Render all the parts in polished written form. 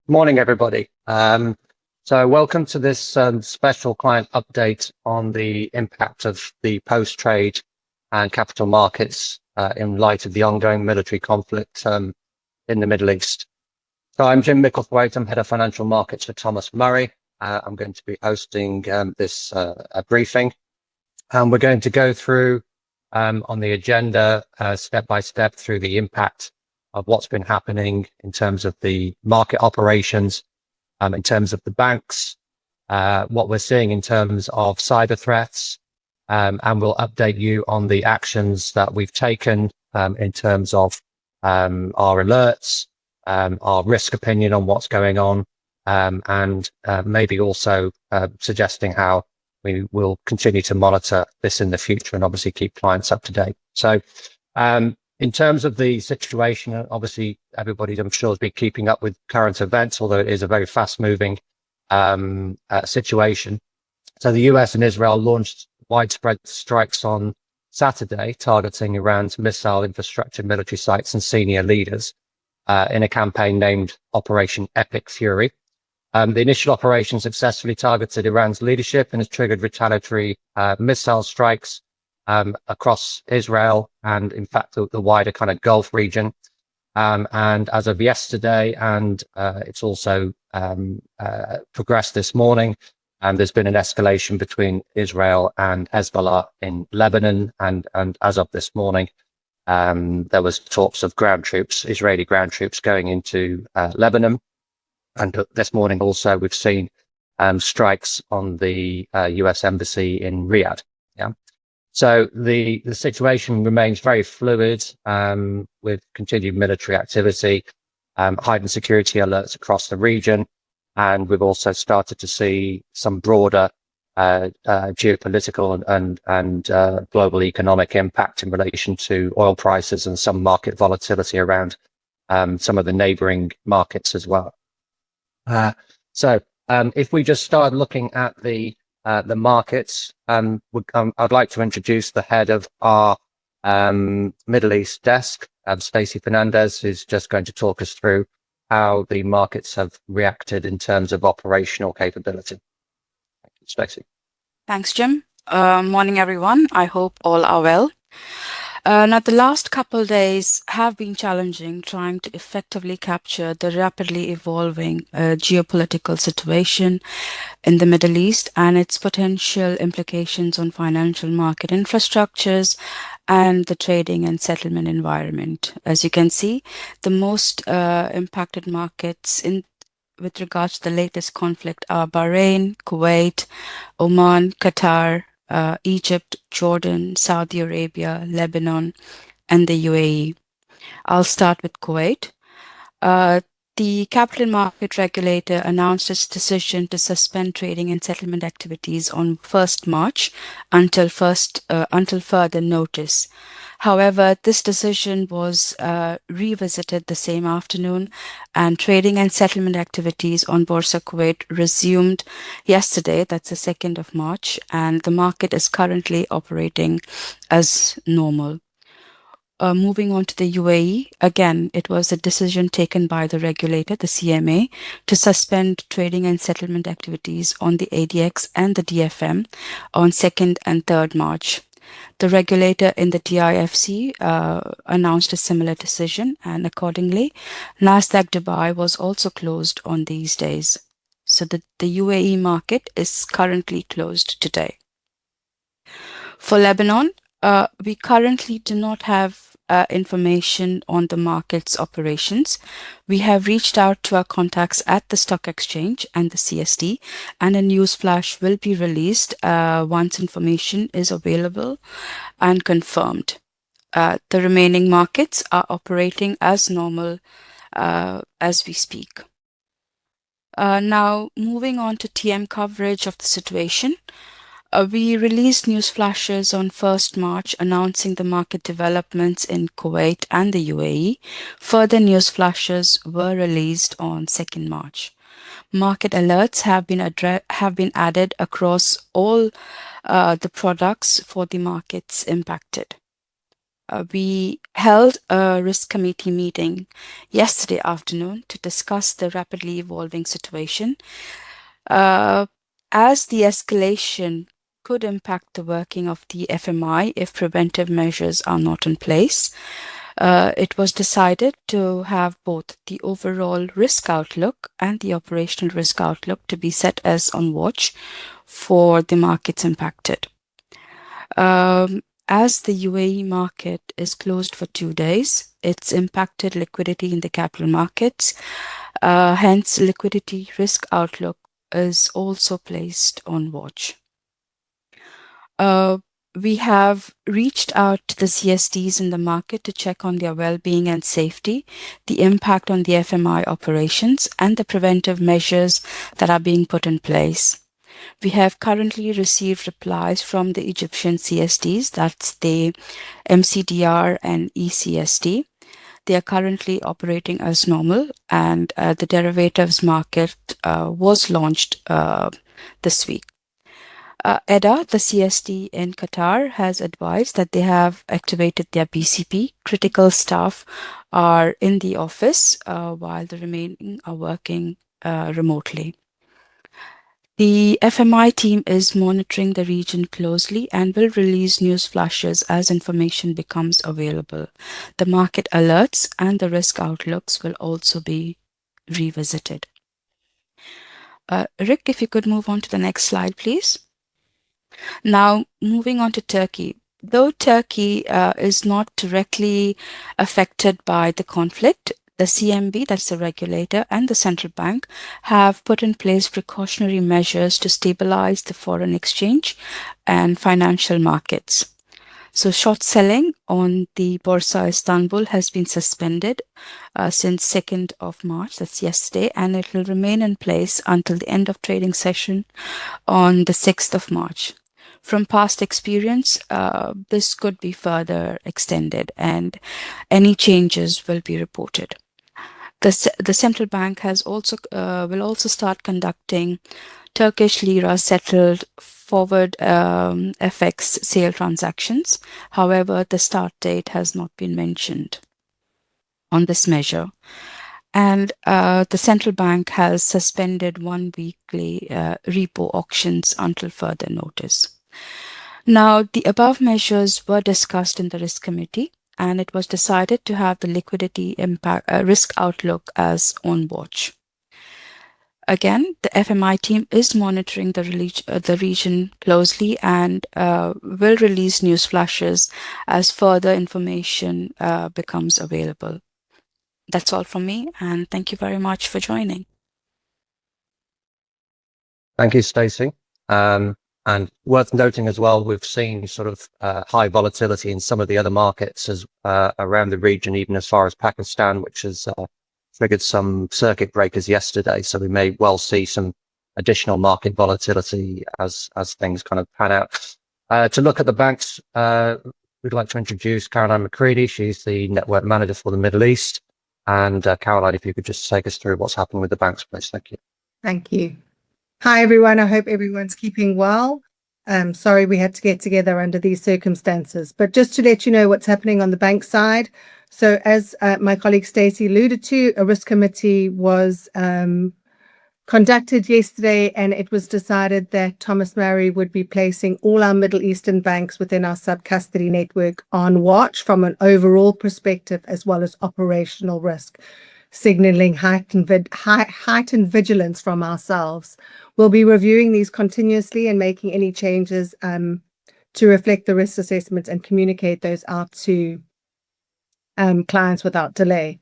Morning, everybody. So welcome to this special client update on the impact of the post-trade and capital markets in light of the ongoing military conflict in the Middle East. So I'm Jim Micklethwaite. I'm Head of Financial Markets for Thomas Murray. I'm going to be hosting this briefing. And we're going to go through on the agenda step by step through the impact of what's been happening in terms of the market operations, in terms of the banks, what we're seeing in terms of cyber threats, and we'll update you on the actions that we've taken in terms of our alerts, our risk opinion on what's going on, and maybe also suggesting how we will continue to monitor this in the future and obviously keep clients up to date. So in terms of the situation, obviously everybody I'm sure has been keeping up with current events, although it is a very fast moving situation. So the US and Israel launched widespread strikes on Saturday, targeting Iran's missile infrastructure, military sites and senior leaders in a campaign named Operation Epic Fury. The initial operation successfully targeted Iran's leadership and has triggered retaliatory missile strikes across Israel and, in fact, the wider kind of Gulf region. And as of yesterday, and it's also progressed this morning, and there's been an escalation between Israel and Hezbollah in Lebanon. And as of this morning, there was talks of ground troops, Israeli ground troops going into Lebanon. And this morning also, we've seen strikes on the US embassy in Riyadh. Yeah. So the situation remains very fluid with continued military activity, heightened security alerts across the region. And we've also started to see some broader geopolitical and global economic impact in relation to oil prices and some market volatility around some of the neighboring markets as well. So if we just start looking at the markets, I'd like to introduce the head of our Middle East desk, Stacey Fernandez, who's just going to talk us through how the markets have reacted in terms of operational capability. Thank you, Stacey. Thanks, Jim. Morning, everyone. I hope all are well. Now, the last couple of days have been challenging, trying to effectively capture the rapidly evolving geopolitical situation in the Middle East and its potential implications on financial market infrastructures and the trading and settlement environment. As you can see, the most impacted markets with regards to the latest conflict are Bahrain, Kuwait, Oman, Qatar, Egypt, Jordan, Saudi Arabia, Lebanon, and the UAE. I'll start with Kuwait. The capital market regulator announced its decision to suspend trading and settlement activities on 1st March until further notice. However, this decision was revisited the same afternoon, and trading and settlement activities on Borsa Kuwait resumed yesterday, that's the 2nd of March, and the market is currently operating as normal. Moving on to the UAE, again, it was a decision taken by the regulator, the CMA, to suspend trading and settlement activities on the ADX and the DFM on 2nd and 3rd March. The regulator in the DIFC announced a similar decision, and accordingly, Nasdaq Dubai was also closed on these days. So the UAE market is currently closed today. For Lebanon, we currently do not have information on the market's operations. We have reached out to our contacts at the stock exchange and the CSD, and a news flash will be released once information is available and confirmed. The remaining markets are operating as normal as we speak. Now, moving on to TM coverage of the situation. We released news flashes on 1st March announcing the market developments in Kuwait and the UAE. Further news flashes were released on 2nd March. Market alerts have been added across all the products for the markets impacted. we held a risk committee meeting yesterday afternoon to discuss the rapidly evolving situation. As the escalation could impact the working of the FMI if preventive measures are not in place, it was decided to have both the overall risk outlook and the operational risk outlook to be set as on watch for the markets impacted. As the UAE market is closed for 2 days, it's impacted liquidity in the capital markets. Hence, liquidity risk outlook is also placed on watch. We have reached out to the CSDs in the market to check on their well-being and safety, the impact on the FMI operations, and the preventive measures that are being put in place. We have currently received replies from the Egyptian CSDs, that's the MCDR and ECSD. They are currently operating as normal, and the derivatives market was launched this week. EDA, the CSD in Qatar, has advised that they have activated their BCP. Critical staff are in the office while the remaining are working remotely. The FMI team is monitoring the region closely and will release news flashes as information becomes available. The market alerts and the risk outlooks will also be revisited. Rick, if you could move on to the next slide, please. Now, moving on to Turkey. Though Turkey is not directly affected by the conflict, the CMB, that's the regulator, and the central bank have put in place precautionary measures to stabilize the foreign exchange and financial markets. So short selling on the Borsa Istanbul has been suspended since 2nd of March, that's yesterday, and it will remain in place until the end of trading session on the 6th of March. From past experience, this could be further extended and any changes will be reported. The central bank has also will also start conducting Turkish lira settled forward FX sale transactions. However, the start date has not been mentioned on this measure. And the central bank has suspended 1 weekly repo auctions until further notice. Now, the above measures were discussed in the risk committee, and it was decided to have the liquidity impact risk outlook as on watch. Again, the FMI team is monitoring the region closely and will release news flashes as further information becomes available. That's all from me, and thank you very much for joining. Thank you, Stacey. And worth noting as well, we've seen sort of high volatility in some of the other markets as around the region, even as far as Pakistan, which has triggered some circuit breakers yesterday. So we may well see some additional market volatility as things kind of pan out. To look at the banks, we'd like to introduce Caroline McCready. She's the network manager for the Middle East. And Caroline, if you could just take us through what's happening with the banks, please. Thank you. Thank you. Hi, everyone. I hope everyone's keeping well. Sorry we had to get together under these circumstances, but just to let you know what's happening on the bank side. So as my colleague Stacey alluded to, a risk committee was conducted yesterday, and it was decided that Thomas Murray would be placing all our Middle Eastern banks within our sub-custody network on watch from an overall perspective as well as operational risk, signaling heightened vigilance from ourselves. We'll be reviewing these continuously and making any changes to reflect the risk assessments and communicate those out to clients without delay.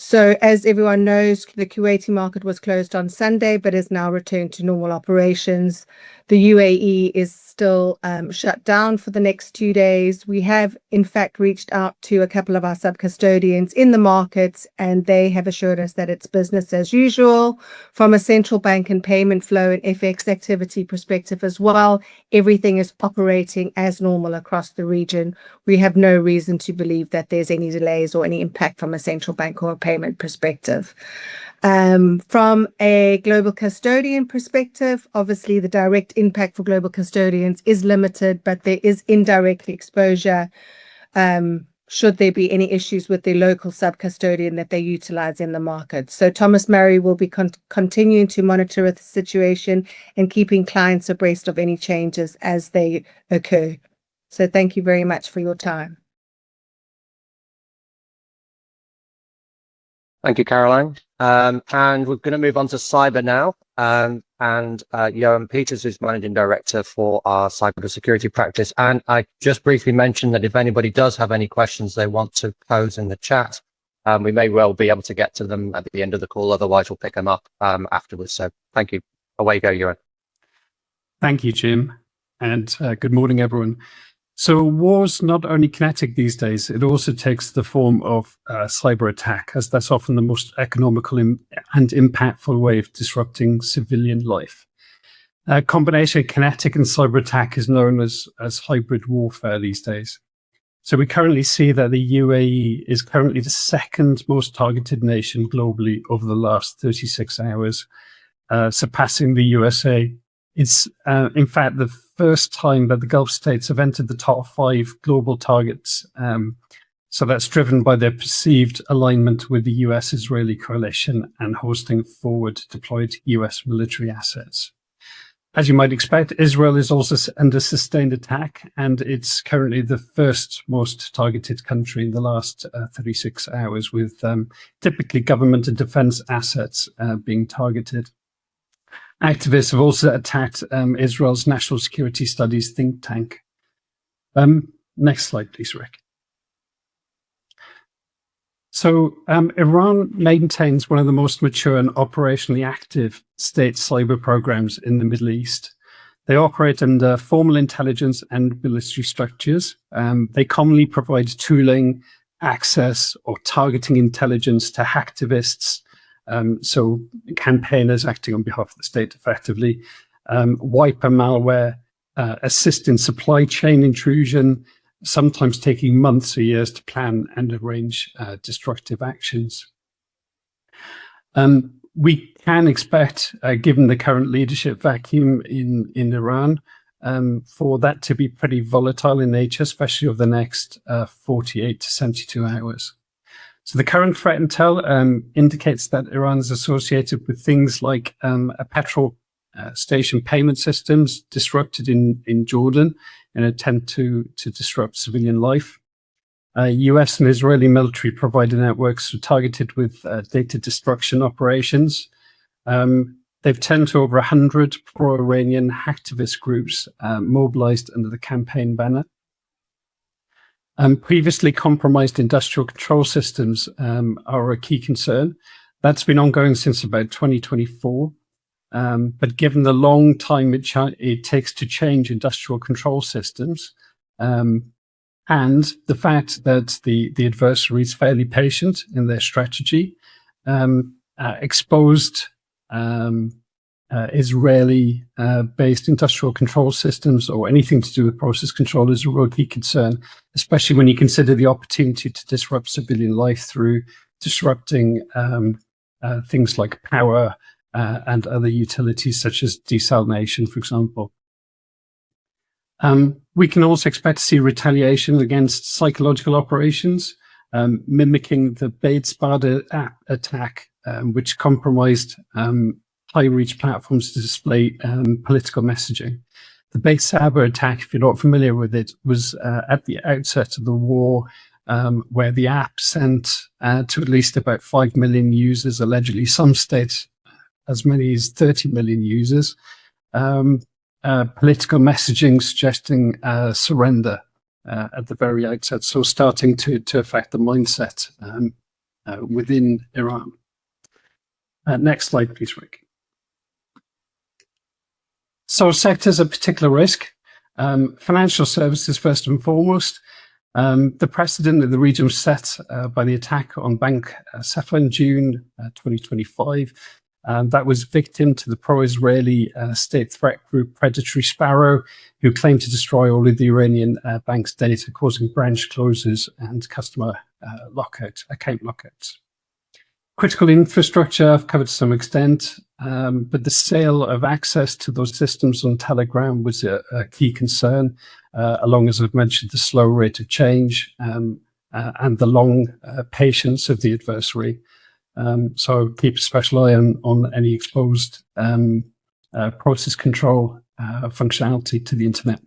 So as everyone knows, the Kuwaiti market was closed on Sunday, but is now returned to normal operations. The UAE is still shut down for the next 2 days. We have, in fact, reached out to a couple of our sub-custodians in the markets, and they have assured us that it's business as usual. From a central bank and payment flow and FX activity perspective as well, everything is operating as normal across the region. We have no reason to believe that there's any delays or any impact from a central bank or a payment perspective. From a global custodian perspective, obviously the direct impact for global custodians is limited, but there is indirect exposure should there be any issues with the local sub-custodian that they utilize in the market. So Thomas Murray will be continuing to monitor the situation and keeping clients abreast of any changes as they occur. So thank you very much for your time. Thank you, Caroline. And we're going to move on to cyber now. Johan Peters is Managing Director for our cybersecurity practice. And I just briefly mentioned that if anybody does have any questions they want to pose in the chat, we may well be able to get to them at the end of the call. Otherwise, we'll pick them up afterwards. So thank you. Away you go, Johan. Thank you, Jim. And good morning, everyone. So war's not only kinetic these days, it also takes the form of cyber attack, as that's often the most economical and impactful way of disrupting civilian life. A combination of kinetic and cyber attack is known as hybrid warfare these days. So we currently see that the UAE is currently the second most targeted nation globally over the last 36 hours, surpassing the USA. It's in fact the first time that the Gulf states have entered the top 5 global targets. So that's driven by their perceived alignment with the US-Israeli coalition and hosting forward deployed US military assets. As you might expect, Israel is also under sustained attack, and it's currently the first most targeted country in the last 36 hours, with typically government and defense assets being targeted. Activists have also attacked Israel's National Security Studies think tank. Next slide, please, Rick. So Iran maintains one of the most mature and operationally active state cyber programs in the Middle East. They operate under formal intelligence and military structures. They commonly provide tooling, access, or targeting intelligence to hacktivists, so campaigners acting on behalf of the state effectively, wiper malware, assist in supply chain intrusion, sometimes taking months or years to plan and arrange destructive actions. We can expect, given the current leadership vacuum in Iran, for that to be pretty volatile in nature, especially over the next 48 to 72 hours. So the current threat intel indicates that Iran is associated with things like a petrol station payment systems disrupted in Jordan in an attempt to disrupt civilian life. US and Israeli military provider networks are targeted with data destruction operations. They've turned to over 100 pro-Iranian hacktivist groups mobilized under the campaign banner. Previously compromised industrial control systems are a key concern. That's been ongoing since about 2024. But given the long time it takes to change industrial control systems, and the fact that the adversary is fairly patient in their strategy, exposed Israeli-based industrial control systems or anything to do with process control is a real key concern, especially when you consider the opportunity to disrupt civilian life through disrupting things like power and other utilities such as desalination, for example. We can also expect to see retaliation against psychological operations, mimicking the Baidspada attack, which compromised high-reach platforms to display political messaging. The Baidspada attack, if you're not familiar with it, was at the outset of the war, where the app sent to at least about 5 million users, allegedly some states as many as 30 million users, political messaging suggesting surrender at the very outset, so starting to affect the mindset within Iran. Next slide, please, Rick. So sectors of particular risk, financial services first and foremost. The precedent in the region was set by the attack on Bank Safa in June 2025. That was victim to the pro-Israeli state threat group Predatory Sparrow, who claimed to destroy all of the Iranian bank's data, causing branch closures and customer account lockouts. Critical infrastructure I've covered to some extent, but the sale of access to those systems on Telegram was a key concern, along, as I've mentioned, the slow rate of change. and the long patience of the adversary. So keep a special eye on any exposed process control functionality to the internet.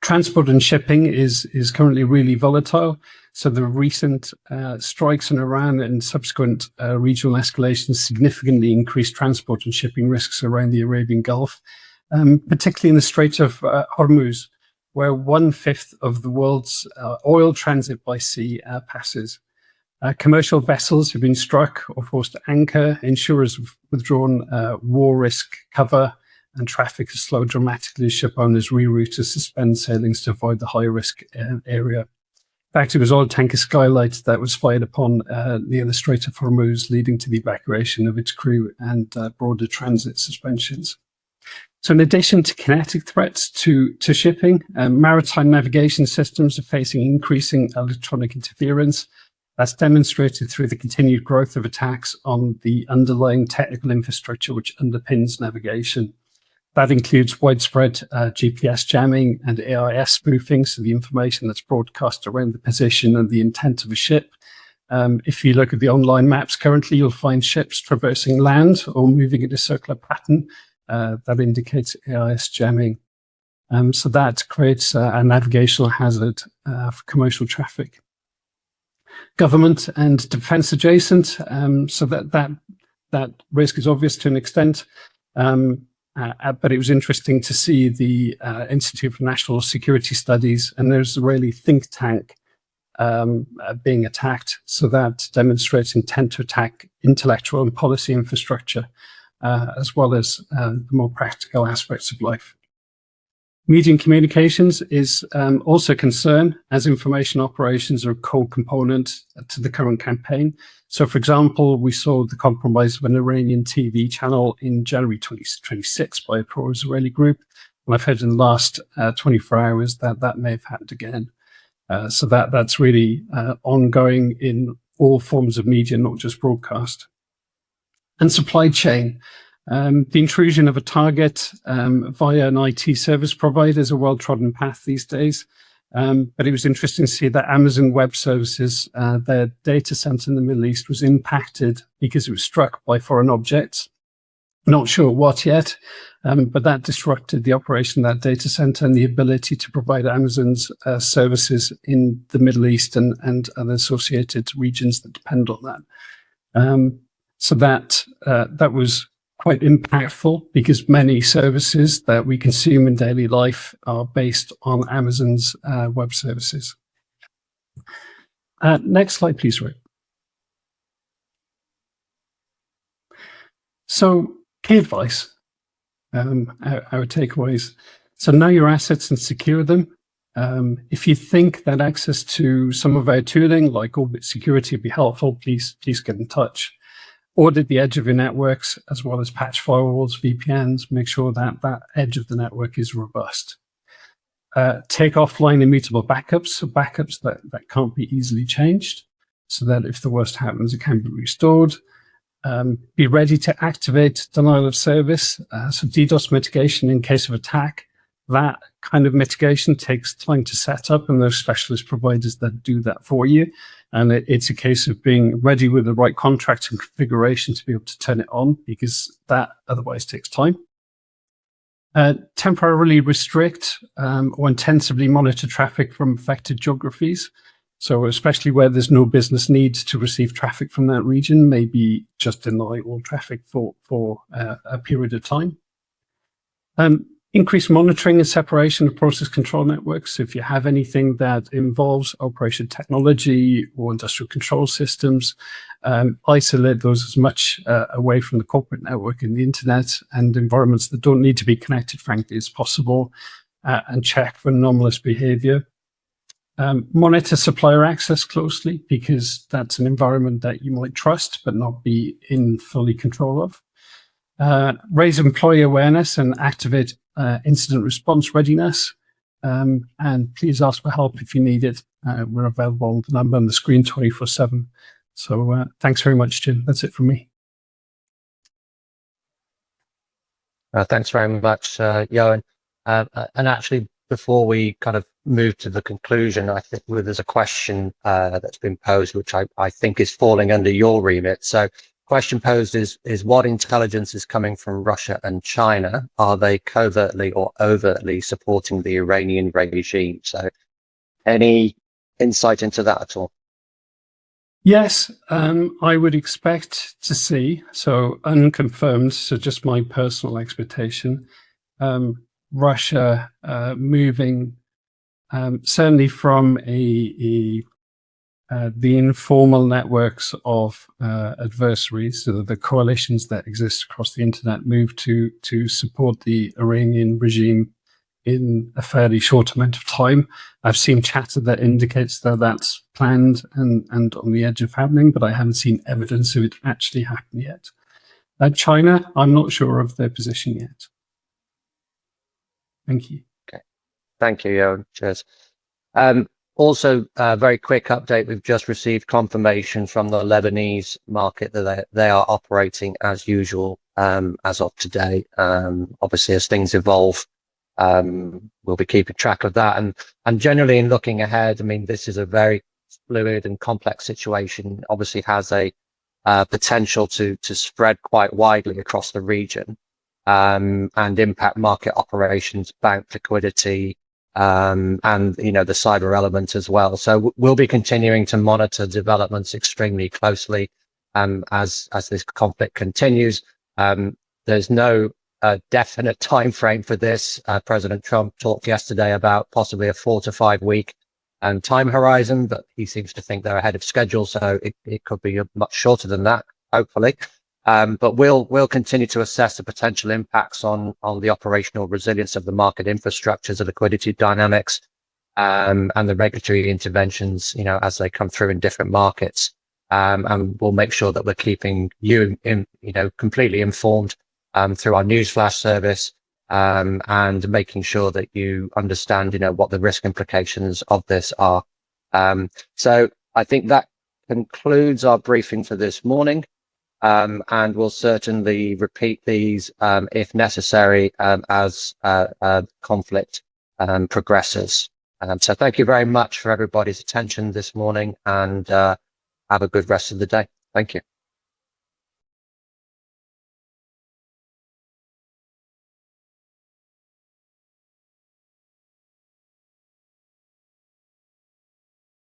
Transport and shipping is currently really volatile. So the recent strikes in Iran and subsequent regional escalations significantly increased transport and shipping risks around the Arabian Gulf, particularly in the Strait of Hormuz, where 1/5 of the world's oil transit by sea passes. Commercial vessels have been struck or forced to anchor. Insurers have withdrawn war risk cover, and traffic has slowed dramatically as ship owners reroute to suspend sailings to avoid the high-risk area. In fact, it was oil tanker Skylight that was fired upon near the Strait of Hormuz, leading to the evacuation of its crew and broader transit suspensions. So in addition to kinetic threats to shipping, maritime navigation systems are facing increasing electronic interference. That's demonstrated through the continued growth of attacks on the underlying technical infrastructure which underpins navigation. That includes widespread GPS jamming and AIS spoofing, so the information that's broadcast around the position and the intent of a ship. If you look at the online maps currently, you'll find ships traversing land or moving in a circular pattern. That indicates AIS jamming. So that creates a navigational hazard for commercial traffic. Government and defense adjacent, so that risk is obvious to an extent. But it was interesting to see the Institute for National Security Studies and there's a really think tank being attacked. So that demonstrates intent to attack intellectual and policy infrastructure, as well as the more practical aspects of life. Media and communications is also a concern, as information operations are a core component to the current campaign. So, for example, we saw the compromise of an Iranian TV channel in January 2026 by a pro-Israeli group. And I've heard in the last 24 hours that may have happened again. So that's really ongoing in all forms of media, not just broadcast. And supply chain. The intrusion of a target via an IT service provider is a well-trodden path these days. But it was interesting to see that Amazon Web Services, their data center in the Middle East, was impacted because it was struck by foreign objects. Not sure what yet, but that disrupted the operation of that data center and the ability to provide Amazon's services in the Middle East and other associated regions that depend on that. So that was quite impactful because many services that we consume in daily life are based on Amazon's web services. Next slide, please, Rick. So, key advice, our takeaways. So know your assets and secure them. If you think that access to some of our tooling like Orbit Security would be helpful, please get in touch. Audit the edge of your networks as well as patch firewalls, VPNs, make sure that that edge of the network is robust. Take offline immutable backups, so backups that can't be easily changed, so that if the worst happens, it can be restored. Be ready to activate denial of service, so DDoS mitigation in case of attack. That kind of mitigation takes time to set up, and there's specialist providers that do that for you. And it's a case of being ready with the right contract and configuration to be able to turn it on, because that otherwise takes time. Temporarily restrict or intensively monitor traffic from affected geographies. So especially where there's no business need to receive traffic from that region, maybe just deny all traffic for a period of time. Increase monitoring and separation of process control networks. So if you have anything that involves operation technology or industrial control systems, isolate those as much away from the corporate network and the internet and environments that don't need to be connected, frankly, as possible, and check for anomalous behavior. Monitor supplier access closely, because that's an environment that you might trust but not be in fully control of. Raise employee awareness and activate incident response readiness. And please ask for help if you need it. We're available on the number on the screen 24/7. So thanks very much, Jim. That's it from me. Thanks very much, Johan. And actually, before we kind of move to the conclusion, I think there's a question that's been posed, which I think is falling under your remit. So question posed is what intelligence is coming from Russia and China? Are they covertly or overtly supporting the Iranian regime? So any insight into that at all? Yes, I would expect to see, so unconfirmed, so just my personal expectation, Russia moving certainly from the informal networks of adversaries, so the coalitions that exist across the internet, move to support the Iranian regime in a fairly short amount of time. I've seen chatter that indicates that that's planned and on the edge of happening, but I haven't seen evidence of it actually happen yet. China, I'm not sure of their position yet. Thank you. Okay. Thank you, Johan. Cheers. Also, a very quick update. We've just received confirmation from the Lebanese market that they are operating as usual as of today. Obviously, as things evolve, we'll be keeping track of that. And generally, in looking ahead, I mean, this is a very fluid and complex situation. Obviously, has a potential to spread quite widely across the region and impact market operations, bank liquidity, and the cyber element as well. So we'll be continuing to monitor developments extremely closely as this conflict continues. There's no definite time frame for this. President Trump talked yesterday about possibly a 4 to 5 week time horizon, but he seems to think they're ahead of schedule, so it could be much shorter than that, hopefully. But we'll continue to assess the potential impacts on the operational resilience of the market infrastructures, the liquidity dynamics, and the regulatory interventions, as they come through in different markets. And we'll make sure that we're keeping you completely informed through our newsflash service, and making sure that you understand, what the risk implications of this are. So I think that concludes our briefing for this morning. And we'll certainly repeat these if necessary as conflict progresses. So thank you very much for everybody's attention this morning, and have a good rest of the day. Thank you.